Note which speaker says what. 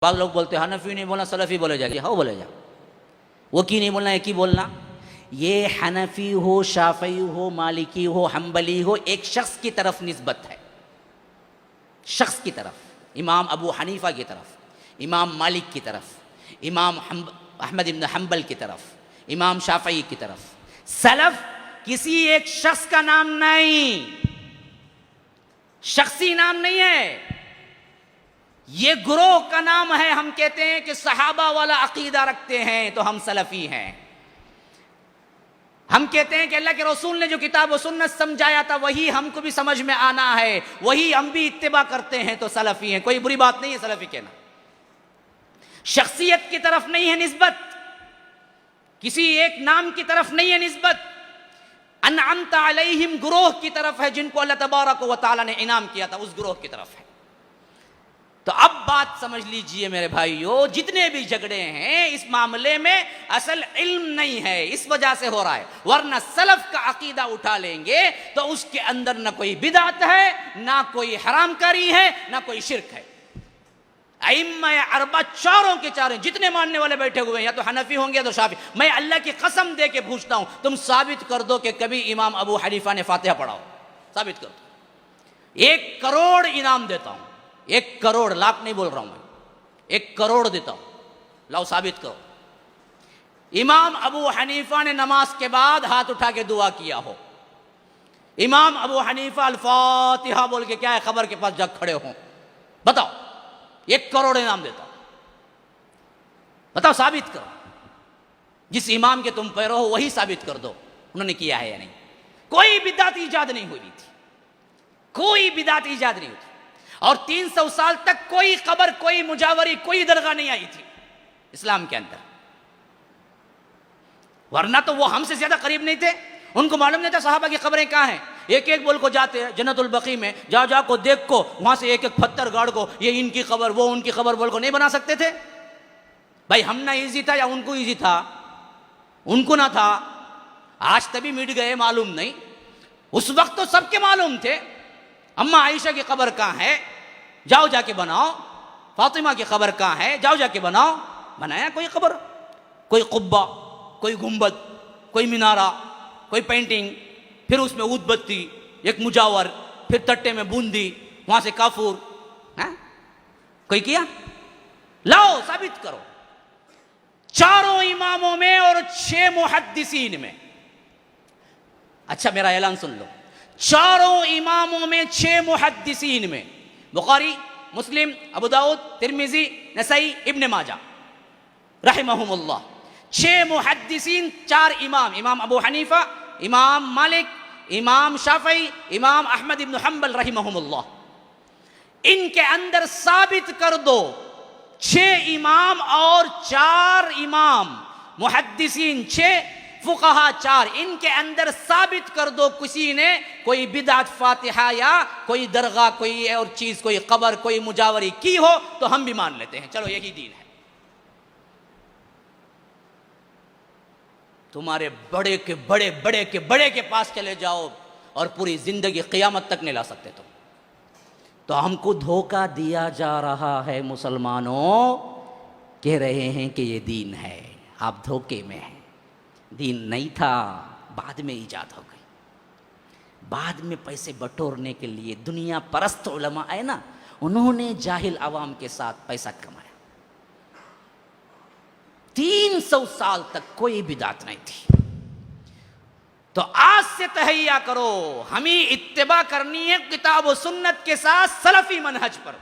Speaker 1: बाद लोग बोलते हैं हनफी नहीं बोलना सलफ़ी बोले जाएगी, हाँ बोले जा, वो की नहीं बोलना, एक ही बोलना। ये हनफी हो, शाफई हो, मालिकी हो, हम्बली हो, एक शख्स की तरफ निस्बत है, शख्स की तरफ, इमाम अबू हनीफा की तरफ, इमाम मालिक की तरफ, इमाम अहमद इब्न हम्बल की तरफ, इमाम शाफई की तरफ। सलफ किसी एक शख्स का नाम नहीं, शख्सी नाम नहीं है, ये गुरोह का नाम है। हम कहते हैं कि सहाबा वाला अकीदा रखते हैं तो हम सलफी हैं। हम कहते हैं कि अल्लाह के रसूल ने जो किताब व सुन्नत समझाया था वही हमको भी समझ में आना है, वही हम भी इत्तिबा करते हैं तो सलफी हैं। कोई बुरी बात नहीं है सलफी कहना। शख्सियत की तरफ नहीं है निस्बत, किसी एक नाम की तरफ नहीं है निस्बत। अनअमता अलैहिम गुरोह की तरफ है, जिनको अल्लाह तबारक व तआला ने इनाम किया था, उस गुरोह की तरफ है। तो अब बात समझ लीजिए मेरे भाइयों, जितने भी झगड़े हैं इस मामले में असल इल्म नहीं है, इस वजह से हो रहा है। वरना सलफ का अकीदा उठा लेंगे तो उसके अंदर ना कोई बिदात है, ना कोई हरामकारी है, ना कोई शिरक है। अइम्मा अरबा चारों के चारों जितने मानने वाले बैठे हुए हैं, या तो हनफी होंगे या तो शाफी। मैं अल्लाह की कसम दे के पूछता हूं, तुम साबित कर दो कि कभी इमाम अबू हनीफा ने फातिहा पढ़ा हो, साबित कर दो। 1 करोड़ इनाम देता हूं, 1 करोड़, लाख नहीं बोल रहा हूं मैं, 1 करोड़ देता हूं, लाओ साबित करो इमाम अबू हनीफा ने नमाज के बाद हाथ उठा के दुआ किया हो। इमाम अबू हनीफा अल फातिहा बोल के क्या है खबर के पास जग खड़े हो, बताओ, 1 करोड़ इनाम देता हूं, बताओ साबित करो। जिस इमाम के तुम पैरो हो वही साबित कर दो उन्होंने किया है या नहीं। कोई बिदअत इजाद नहीं हुई थी, कोई बिदअत इजाद नहीं हुई थी। और 300 साल तक कोई कब्र, कोई मुजावरी, कोई दरगाह नहीं आई थी इस्लाम के अंदर। वरना तो वो हमसे ज्यादा करीब नहीं थे, उनको मालूम नहीं था सहाबा की कब्रें कहां हैं। एक एक बोल को जाते हैं जन्नतुल बकी में, जा जा को देख को, वहां से एक एक पत्थर गाड़ को, ये इनकी कब्र वो उनकी कब्र बोल को नहीं बना सकते थे। भाई हम ना इजी था या उनको इजी था, उनको ना था, आज तभी मिट गए मालूम नहीं, उस वक्त तो सबके मालूम थे। अम्मा आयशा की कब्र कहां है, जाओ जाके बनाओ। फातिमा की कब्र कहां है, जाओ जाके बनाओ। बनाया कोई कब्र, कोई कुब्बा, कोई गुंबद, कोई मिनारा, कोई पेंटिंग, फिर उसमें ऊदबत्ती, एक मुजावर, फिर तट्टे में बूंदी, वहां से काफूर, है? कोई किया? लाओ साबित करो। चारों इमामों में और 6 मुहद्दिसीन में, अच्छा मेरा ऐलान सुन लो, चारों इमामों में 6 मुहद्दिसीन में, बुखारी, मुस्लिम, अबू दाऊद, तिर्मिजी, नसई, इब्न माजा रहमहुमुल्लाह, 6 मुहद्दिसीन, 4 इमाम, इमाम अबू हनीफा, इमाम मालिक, इमाम शाफई, इमाम अहमद इब्न हम्बल रहमहुमुल्लाह। इनके अंदर साबित कर दो 6 इमाम और 4 इमाम मुहद्दिसीन, 6 फुकहा 4, इनके अंदर साबित कर दो किसी ने कोई बिदअत फातिहा या कोई दरगाह, कोई और चीज, कोई कब्र, कोई मुजावरी की हो तो हम भी मान लेते हैं, चलो यही दीन है। तुम्हारे बड़े के बड़े, बड़े के बड़े के पास चले जाओ और पूरी जिंदगी क़यामत तक नहीं ला सकते तुम। तो हमको धोखा दिया जा रहा है मुसलमानों, कह रहे हैं कि ये दीन है, आप धोखे में हैं। दीन नहीं था, बाद में ईजाद हो गई। बाद में पैसे बटोरने के लिए दुनिया परस्त उलमा है ना, उन्होंने जाहिल अवाम के साथ पैसा कमाया। 300 साल तक कोई बिदात नहीं थी। तो आज से तहैया करो, हमें इत्तिबा करनी है किताब और सुन्नत के साथ सलफी मनहज पर।